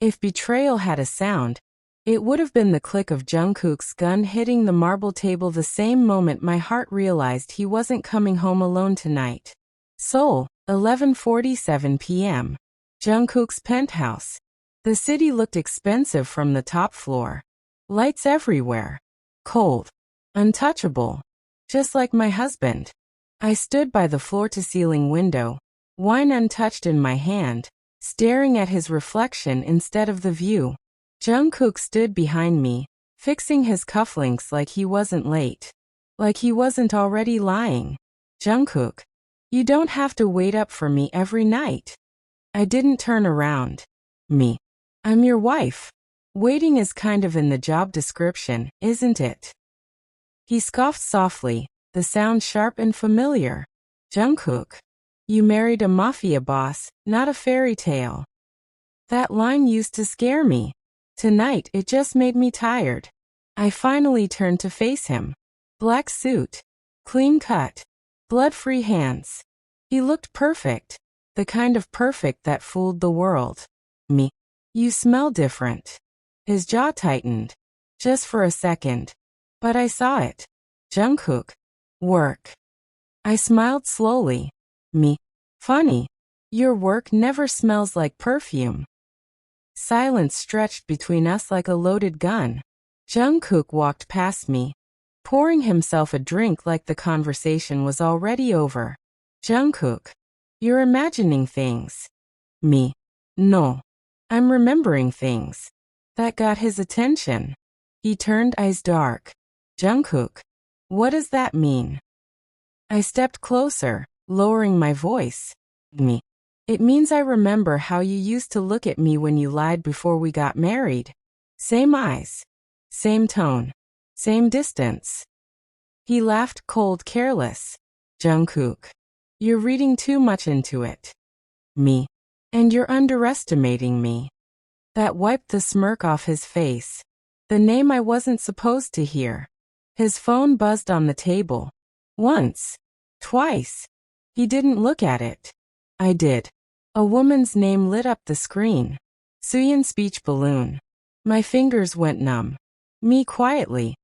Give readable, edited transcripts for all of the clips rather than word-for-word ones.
If betrayal had a sound, it would have been the click of Jungkook's gun hitting the marble table the same moment my heart realized he wasn't coming home alone tonight. Seoul, 11:47 p.m. Jungkook's penthouse. The city looked expensive from the top floor. Lights everywhere. Cold. Untouchable. Just like my husband. I stood by the floor-to-ceiling window, wine untouched in my hand, staring at his reflection instead of the view. Jungkook stood behind me, fixing his cufflinks like he wasn't late. Like he wasn't already lying. Jungkook, you don't have to wait up for me every night. I didn't turn around. Me. I'm your wife. Waiting is kind of in the job description, isn't it? He scoffed softly, the sound sharp and familiar. Jungkook, you married a mafia boss, not a fairy tale. That line used to scare me. Tonight it just made me tired. I finally turned to face him. Black suit. Clean cut. Blood-free hands. He looked perfect. The kind of perfect that fooled the world. Me. You smell different. His jaw tightened. Just for a second. But I saw it. Jungkook. Work. I smiled slowly. Me. Funny. Your work never smells like perfume. Silence stretched between us like a loaded gun. Jungkook walked past me, pouring himself a drink like the conversation was already over. Jungkook. You're imagining things. Me. No. I'm remembering things. That got his attention. He turned eyes dark. Jungkook. What does that mean? I stepped closer, lowering my voice. Me. It means I remember how you used to look at me when you lied before we got married. Same eyes. Same tone. Same distance. He laughed cold, careless. Jungkook. You're reading too much into it. Me. And you're underestimating me. That wiped the smirk off his face. The name I wasn't supposed to hear. His phone buzzed on the table. Once. Twice. He didn't look at it. I did. A woman's name lit up the screen. Suyeon speech balloon. My fingers went numb. Me quietly.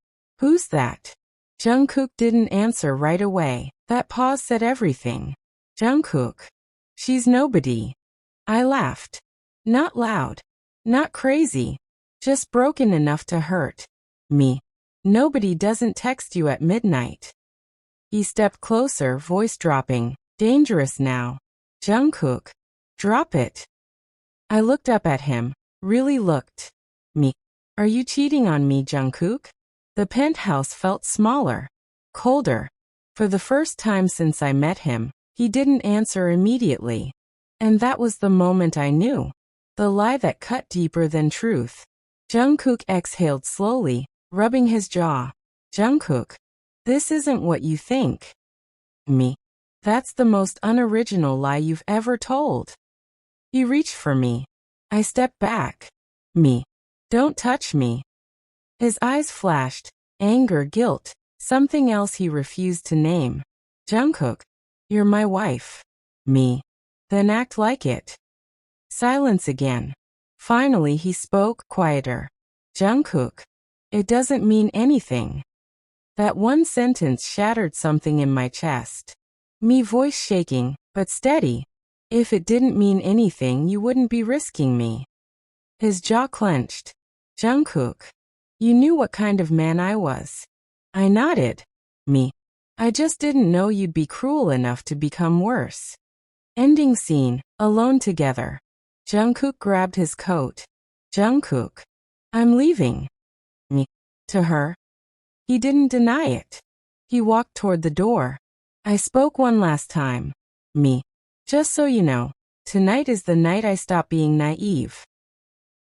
Who's that? Jungkook didn't answer right away. That pause said everything. Jungkook. She's nobody. I laughed. Not loud. Not crazy. Just broken enough to hurt. Me. Nobody doesn't text you at midnight. He stepped closer, voice dropping. Dangerous now. Jungkook. Drop it. I looked up at him. Really looked. Me. Are you cheating on me, Jungkook? The penthouse felt smaller. Colder. For the first time since I met him, he didn't answer immediately. And that was the moment I knew. The lie that cut deeper than truth. Jungkook exhaled slowly, rubbing his jaw. Jungkook. This isn't what you think. Me. That's the most unoriginal lie you've ever told. He reached for me. I stepped back. Me. Don't touch me. His eyes flashed. Anger, guilt, something else he refused to name. Jungkook. You're my wife. Me. Then act like it. Silence again. Finally he spoke, quieter. Jungkook. It doesn't mean anything. That one sentence shattered something in my chest. Me, voice shaking, but steady. If it didn't mean anything, you wouldn't be risking me. His jaw clenched. Jungkook. You knew what kind of man I was. I nodded. Me. I just didn't know you'd be cruel enough to become worse. Ending scene, alone together. Jungkook grabbed his coat. Jungkook. I'm leaving. Me. To her. He didn't deny it. He walked toward the door. I spoke one last time. Me. Just so you know, tonight is the night I stop being naive.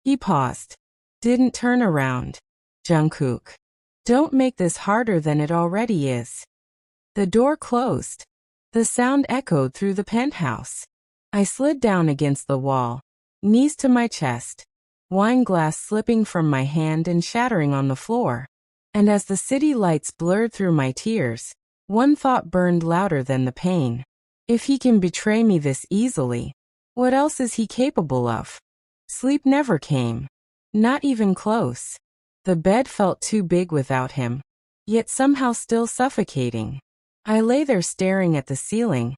He paused. Didn't turn around. Jungkook. Don't make this harder than it already is. The door closed. The sound echoed through the penthouse. I slid down against the wall, knees to my chest, wine glass slipping from my hand and shattering on the floor. And as the city lights blurred through my tears, one thought burned louder than the pain. If he can betray me this easily, what else is he capable of? Sleep never came. Not even close. The bed felt too big without him, yet somehow still suffocating. I lay there staring at the ceiling,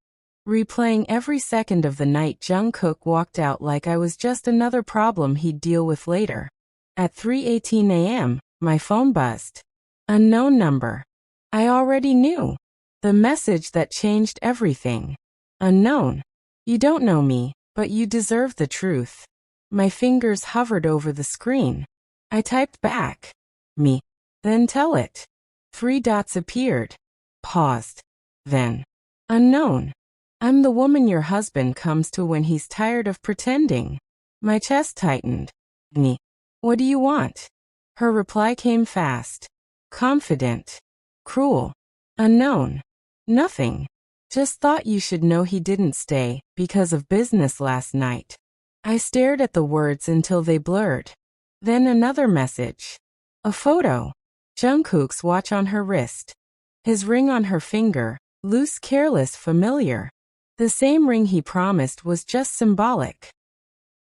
replaying every second of the night Jungkook walked out like I was just another problem he'd deal with later. At 3:18 a.m., my phone buzzed. Unknown number. I already knew. The message that changed everything. Unknown. You don't know me, but you deserve the truth. My fingers hovered over the screen. I typed back. Me. Then tell it. 3 dots appeared. Paused. Then. Unknown. I'm the woman your husband comes to when he's tired of pretending. My chest tightened. Me. What do you want? Her reply came fast. Confident. Cruel. Unknown. Nothing. Just thought you should know he didn't stay because of business last night. I stared at the words until they blurred. Then another message. A photo. Jungkook's watch on her wrist. His ring on her finger, loose, careless, familiar. The same ring he promised was just symbolic.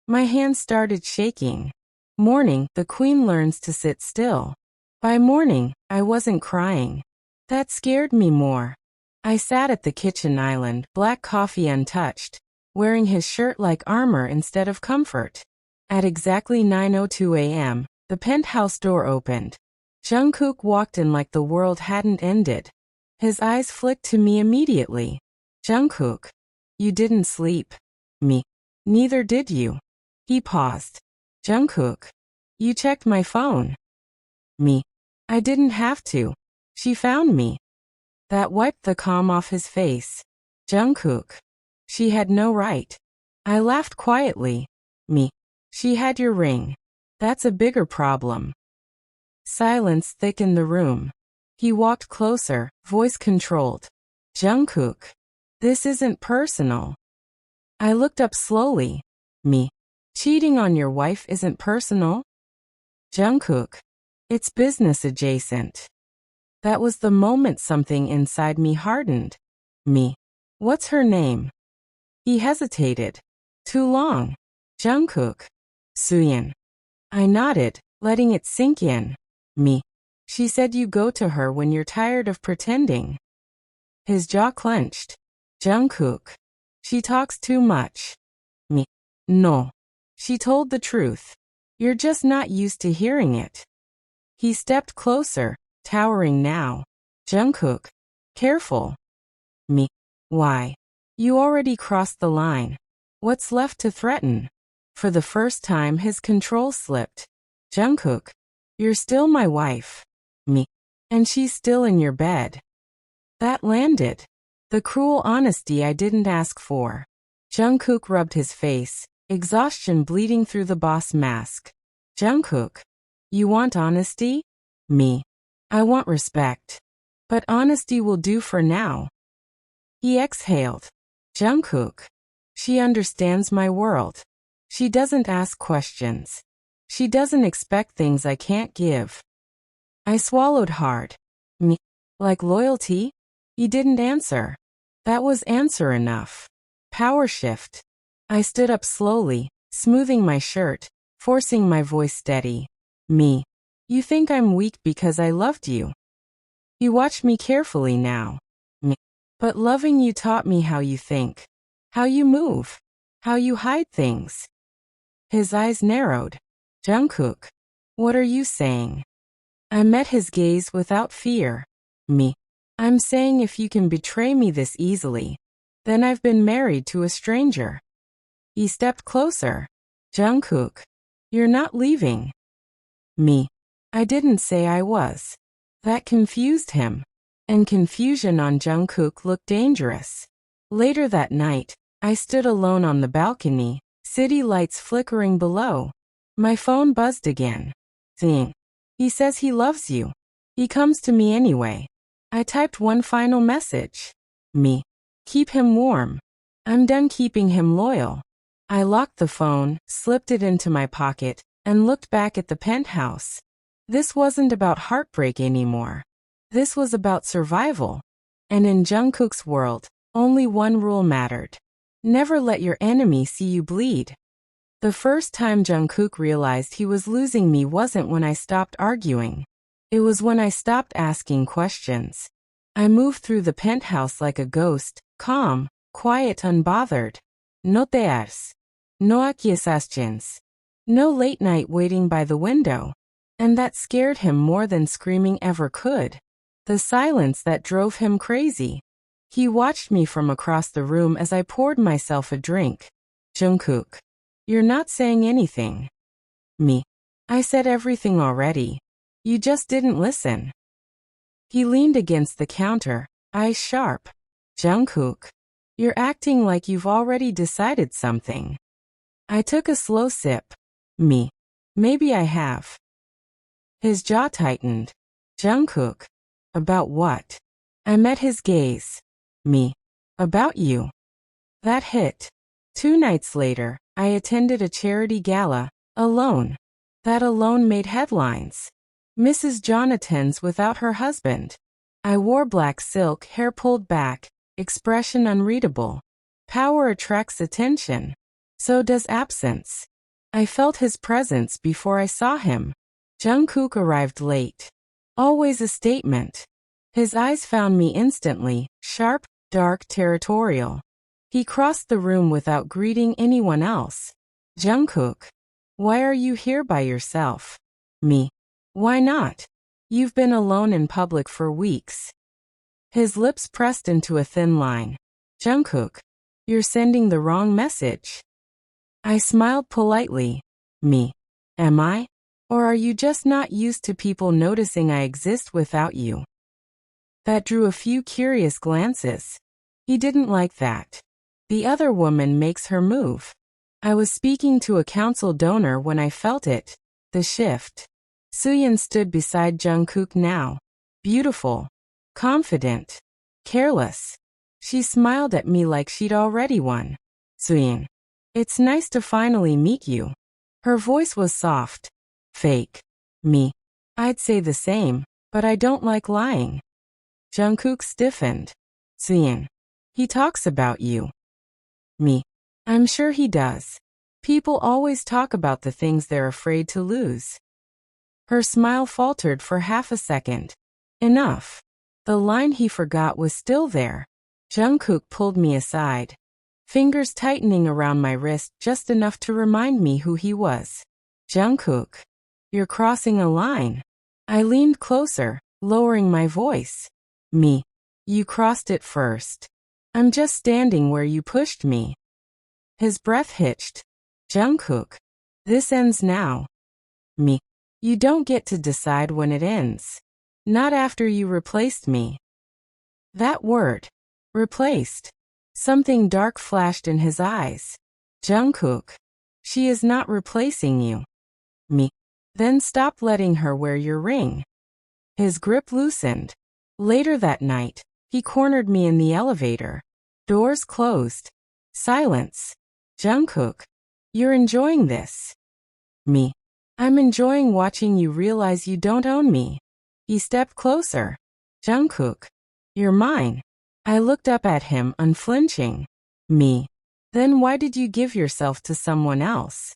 My hands started shaking. Morning, the queen learns to sit still. By morning, I wasn't crying. That scared me more. I sat at the kitchen island, black coffee untouched, wearing his shirt like armor instead of comfort. At exactly 9:02 a.m., the penthouse door opened. Jungkook walked in like the world hadn't ended. His eyes flicked to me immediately. Jungkook. You didn't sleep. Me. Neither did you. He paused. Jungkook. You checked my phone. Me. I didn't have to. She found me. That wiped the calm off his face. Jungkook. She had no right. I laughed quietly. Me. She had your ring. That's a bigger problem. Silence thickened the room. He walked closer, voice controlled. Jungkook. This isn't personal. I looked up slowly. Me. Cheating on your wife isn't personal? Jungkook. It's business adjacent. That was the moment something inside me hardened. Me. What's her name? He hesitated. Too long. Jungkook. Suyin. I nodded, letting it sink in. Me. She said you go to her when you're tired of pretending. His jaw clenched. Jungkook. She talks too much. Me. No. She told the truth. You're just not used to hearing it. He stepped closer, towering now. Jungkook. Careful. Me. Why? You already crossed the line. What's left to threaten? For the first time his control slipped. Jungkook. You're still my wife. Me. And she's still in your bed. That landed. The cruel honesty I didn't ask for. Jungkook rubbed his face, exhaustion bleeding through the boss mask. Jungkook. You want honesty? Me. I want respect. But honesty will do for now. He exhaled. Jungkook. She understands my world. She doesn't ask questions. She doesn't expect things I can't give. I swallowed hard. Me. Like loyalty? He didn't answer. That was answer enough. Power shift. I stood up slowly, smoothing my shirt, forcing my voice steady. Me. You think I'm weak because I loved you. You watch me carefully now. Me. But loving you taught me how you think. How you move. How you hide things. His eyes narrowed. Jungkook. What are you saying? I met his gaze without fear. Me. I'm saying if you can betray me this easily, then I've been married to a stranger. He stepped closer. Jungkook. You're not leaving. Me. I didn't say I was. That confused him. And confusion on Jungkook looked dangerous. Later that night, I stood alone on the balcony, city lights flickering below. My phone buzzed again. Thing. He says he loves you. He comes to me anyway. I typed one final message. Me. Keep him warm. I'm done keeping him loyal. I locked the phone, slipped it into my pocket, and looked back at the penthouse. This wasn't about heartbreak anymore. This was about survival. And in Jungkook's world, only one rule mattered. Never let your enemy see you bleed. The first time Jungkook realized he was losing me wasn't when I stopped arguing. It was when I stopped asking questions. I moved through the penthouse like a ghost, calm, quiet, unbothered. No tears. No accusations. No late night waiting by the window. And that scared him more than screaming ever could. The silence that drove him crazy. He watched me from across the room as I poured myself a drink. Jungkook. You're not saying anything. Me. I said everything already. You just didn't listen. He leaned against the counter, eyes sharp. Jungkook. You're acting like you've already decided something. I took a slow sip. Me. Maybe I have. His jaw tightened. Jungkook. About what? I met his gaze. Me. About you. That hit. 2 nights later, I attended a charity gala, alone. That alone made headlines. Mrs. Jonathan's without her husband. I wore black silk, hair pulled back, expression unreadable. Power attracts attention. So does absence. I felt his presence before I saw him. Jungkook arrived late. Always a statement. His eyes found me instantly, sharp, dark, territorial. He crossed the room without greeting anyone else. Jungkook. Why are you here by yourself? Me. Why not? You've been alone in public for weeks. His lips pressed into a thin line. Jungkook. You're sending the wrong message. I smiled politely. Me. Am I? Or are you just not used to people noticing I exist without you? That drew a few curious glances. He didn't like that. The other woman makes her move. I was speaking to a council donor when I felt it. The shift. Suyeon stood beside Jungkook now. Beautiful. Confident. Careless. She smiled at me like she'd already won. Suyeon. It's nice to finally meet you. Her voice was soft. Fake. Me. I'd say the same, but I don't like lying. Jungkook stiffened. Suyeon. He talks about you. Me. I'm sure he does. People always talk about the things they're afraid to lose. Her smile faltered for half a second. Enough. The line he forgot was still there. Jungkook pulled me aside. Fingers tightening around my wrist just enough to remind me who he was. Jungkook. You're crossing a line. I leaned closer, lowering my voice. Me. You crossed it first. I'm just standing where you pushed me. His breath hitched. Jungkook. This ends now. Me. You don't get to decide when it ends. Not after you replaced me. That word. Replaced. Something dark flashed in his eyes. Jungkook. She is not replacing you. Me. Then stop letting her wear your ring. His grip loosened. Later that night, he cornered me in the elevator. Doors closed. Silence. Jungkook. You're enjoying this. Me. I'm enjoying watching you realize you don't own me. He stepped closer. Jungkook. You're mine. I looked up at him, unflinching. Me. Then why did you give yourself to someone else?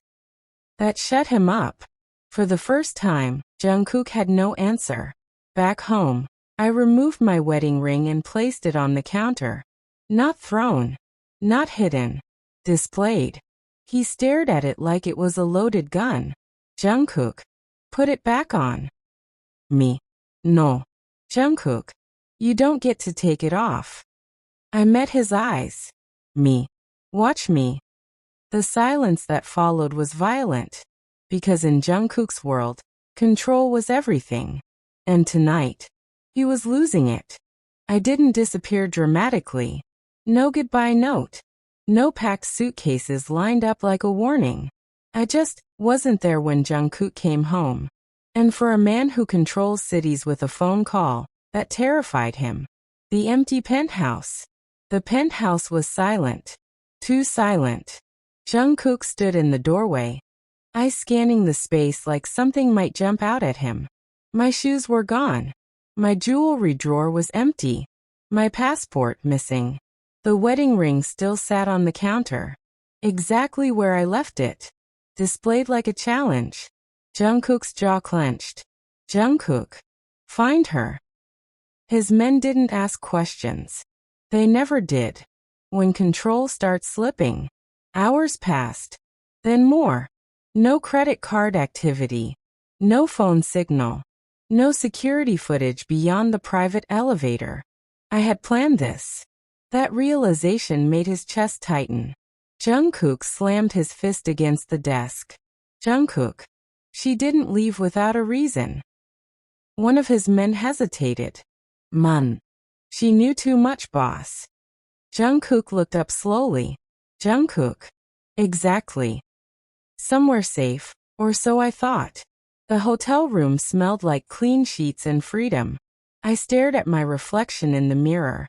That shut him up. For the first time, Jungkook had no answer. Back home, I removed my wedding ring and placed it on the counter. Not thrown. Not hidden. Displayed. He stared at it like it was a loaded gun. Jungkook. Put it back on. Me. No. Jungkook. You don't get to take it off. I met his eyes. Me. Watch me. The silence that followed was violent. Because in Jungkook's world, control was everything. And tonight, he was losing it. I didn't disappear dramatically. No goodbye note. No packed suitcases lined up like a warning. I just wasn't there when Jungkook came home. And for a man who controls cities with a phone call, that terrified him. The empty penthouse. The penthouse was silent. Too silent. Jungkook stood in the doorway, eyes scanning the space like something might jump out at him. My shoes were gone. My jewelry drawer was empty. My passport missing. The wedding ring still sat on the counter. Exactly where I left it. displayed like a challenge. Jungkook's jaw clenched. Jungkook. Find her. His men didn't ask questions. They never did. When control starts slipping. Hours passed. Then more. No credit card activity. No phone signal. No security footage beyond the private elevator. I had planned this. That realization made his chest tighten. Jungkook slammed his fist against the desk. Jungkook. She didn't leave without a reason. One of his men hesitated. Man. She knew too much, boss. Jungkook looked up slowly. Jungkook. Exactly. Somewhere safe, or so I thought. The hotel room smelled like clean sheets and freedom. I stared at my reflection in the mirror.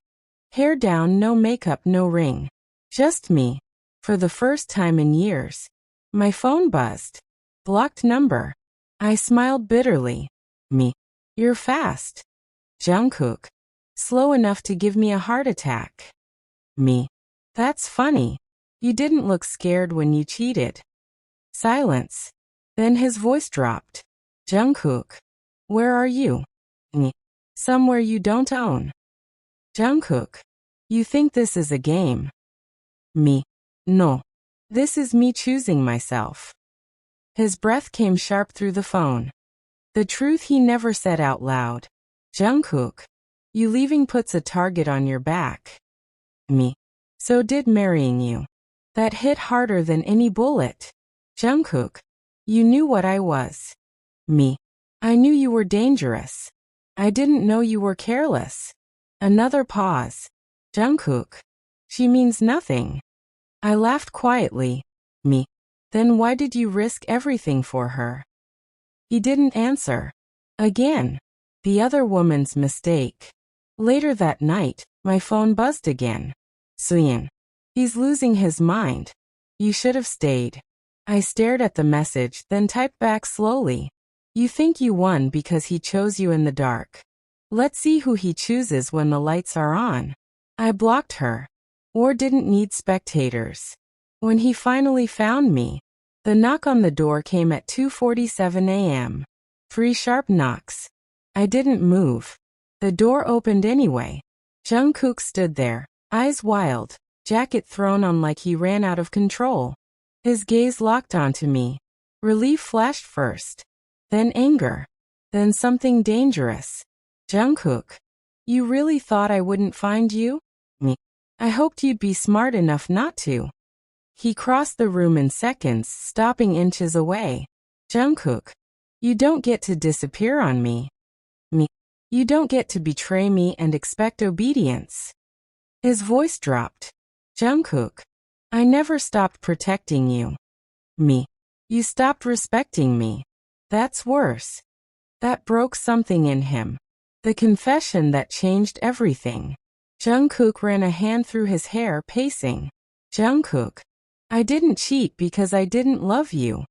Hair down, no makeup, no ring. Just me. For the first time in years. My phone buzzed. Blocked number. I smiled bitterly. Me. You're fast. Jungkook. Slow enough to give me a heart attack. Me. That's funny. You didn't look scared when you cheated. Silence. Then his voice dropped. Jungkook. Where are you? Me. Somewhere you don't own. Jungkook. You think this is a game? Me. No. This is me choosing myself. His breath came sharp through the phone. The truth he never said out loud. Jungkook. You leaving puts a target on your back. Me. So did marrying you. That hit harder than any bullet. Jungkook. You knew what I was. Me. I knew you were dangerous. I didn't know you were careless. Another pause. Jungkook. She means nothing. I laughed quietly. Me. Then why did you risk everything for her? He didn't answer. Again. The other woman's mistake. Later that night, my phone buzzed again. Suyin. He's losing his mind. You should have stayed. I stared at the message, then typed back slowly. You think you won because he chose you in the dark. Let's see who he chooses when the lights are on. I blocked her. War didn't need spectators. When he finally found me, the knock on the door came at 2:47 a.m. 3 sharp knocks. I didn't move. The door opened anyway. Jungkook stood there, eyes wild, jacket thrown on like he ran out of control. His gaze locked onto me. Relief flashed first. Then anger. Then something dangerous. Jungkook. You really thought I wouldn't find you? Me. I hoped you'd be smart enough not to. He crossed the room in seconds, stopping inches away. Jungkook. You don't get to disappear on me. Me. You don't get to betray me and expect obedience. His voice dropped. Jungkook. I never stopped protecting you. Me. You stopped respecting me. That's worse. That broke something in him. The confession that changed everything. Jungkook ran a hand through his hair, pacing. Jungkook. I didn't cheat because I didn't love you.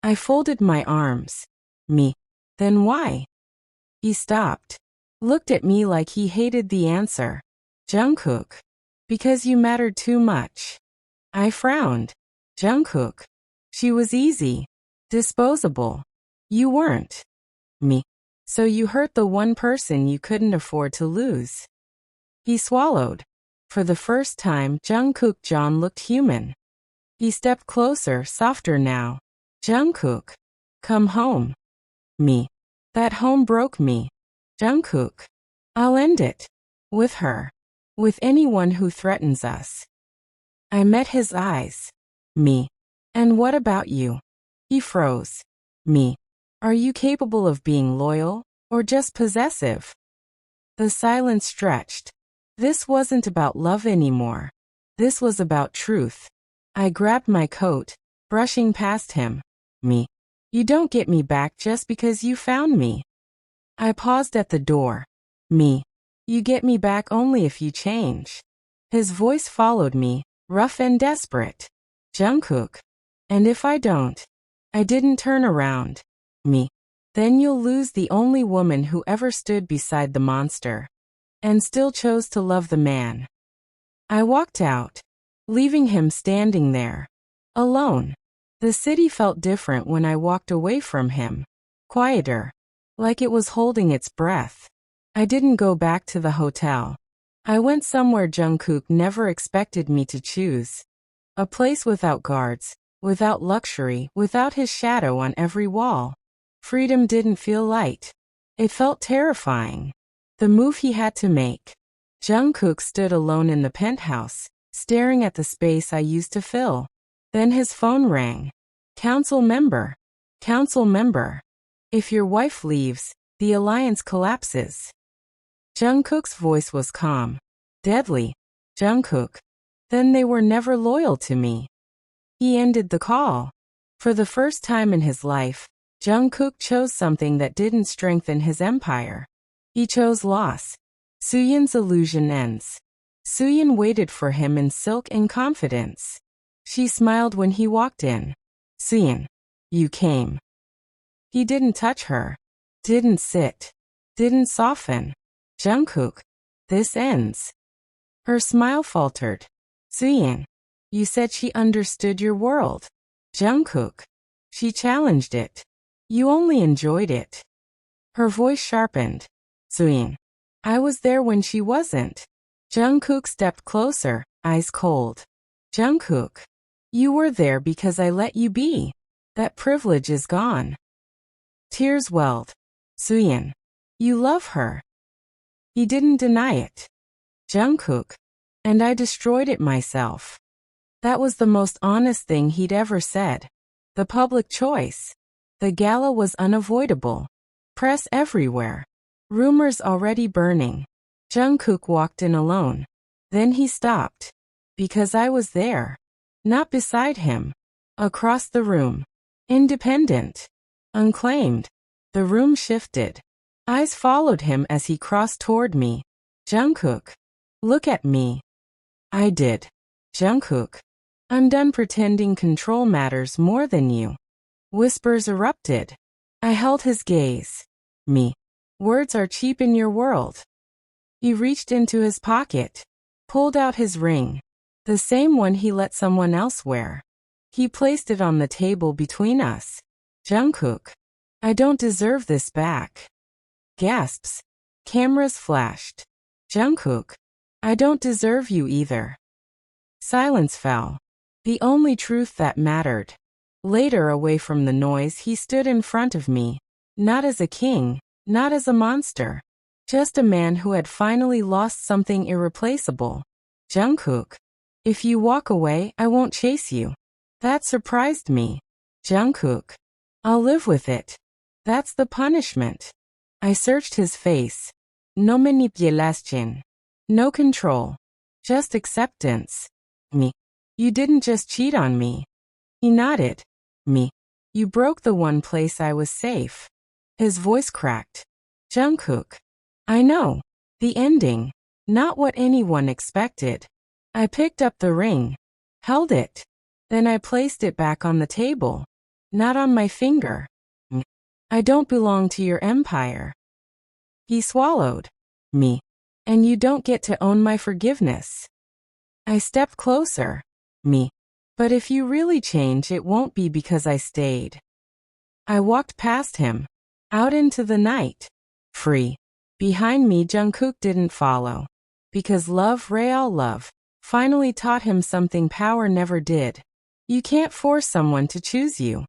I folded my arms. Me. Then why? He stopped. Looked at me like he hated the answer. Jungkook. Because you mattered too much. I frowned. Jungkook. She was easy. Disposable. You weren't. Me. So you hurt the one person you couldn't afford to lose. He swallowed. For the first time, Jungkook John looked human. He stepped closer, softer now. Jungkook. Come home. Me. That home broke me. Jungkook. I'll end it. With her. With anyone who threatens us. I met his eyes. Me. And what about you? He froze. Me. Are you capable of being loyal, or just possessive? The silence stretched. This wasn't about love anymore. This was about truth. I grabbed my coat, brushing past him. Me. You don't get me back just because you found me. I paused at the door. Me. You get me back only if you change. His voice followed me, rough and desperate. Jungkook. And if I don't? I didn't turn around. Me. Then you'll lose the only woman who ever stood beside the monster. And still chose to love the man. I walked out, leaving him standing there. Alone. The city felt different when I walked away from him. Quieter. Like it was holding its breath. I didn't go back to the hotel. I went somewhere Jungkook never expected me to choose. A place without guards, without luxury, without his shadow on every wall. Freedom didn't feel light. It felt terrifying. The move he had to make. Jungkook stood alone in the penthouse, staring at the space I used to fill. Then his phone rang. Council member. Council member. If your wife leaves, the alliance collapses. Jungkook's voice was calm. Deadly. Jungkook. Then they were never loyal to me. He ended the call. For the first time in his life, Jungkook chose something that didn't strengthen his empire. He chose loss. Sooyin's illusion ends. Sooyin waited for him in silk and confidence. She smiled when he walked in. Sooyin, you came. He didn't touch her. Didn't sit. Didn't soften. Jungkook, this ends. Her smile faltered. Sooyin, you said she understood your world. Jungkook, she challenged it. You only enjoyed it. Her voice sharpened. Sooyin, I was there when she wasn't. Jungkook stepped closer, eyes cold. Jungkook, you were there because I let you be. That privilege is gone. Tears welled. Sooyin, you love her. He didn't deny it. Jungkook, and I destroyed it myself. That was the most honest thing he'd ever said. The public choice. The gala was unavoidable. Press everywhere. Rumors already burning. Jungkook walked in alone. Then he stopped. Because I was there. Not beside him. Across the room. Independent. Unclaimed. The room shifted. Eyes followed him as he crossed toward me. Jungkook. Look at me. I did. Jungkook. I'm done pretending control matters more than you. Whispers erupted. I held his gaze. Me. Words are cheap in your world. He reached into his pocket. Pulled out his ring. The same one he let someone else wear. He placed it on the table between us. Jungkook. I don't deserve this back. Gasps. Cameras flashed. Jungkook. I don't deserve you either. Silence fell. The only truth that mattered. Later, away from the noise, he stood in front of me. Not as a king, not as a monster. Just a man who had finally lost something irreplaceable. Jungkook. If you walk away, I won't chase you. That surprised me. Jungkook. I'll live with it. That's the punishment. I searched his face. No manipulation. No control. Just acceptance. Me. You didn't just cheat on me. He nodded. Me. You broke the one place I was safe. His voice cracked. Jungkook. I know. The ending. Not what anyone expected. I picked up the ring. Held it. Then I placed it back on the table. Not on my finger. I don't belong to your empire. He swallowed. Me. And you don't get to own my forgiveness. I stepped closer. Me. But if you really change, it won't be because I stayed. I walked past him. Out into the night. Free. Behind me, Jungkook didn't follow. Because love, real love, finally taught him something power never did. You can't force someone to choose you.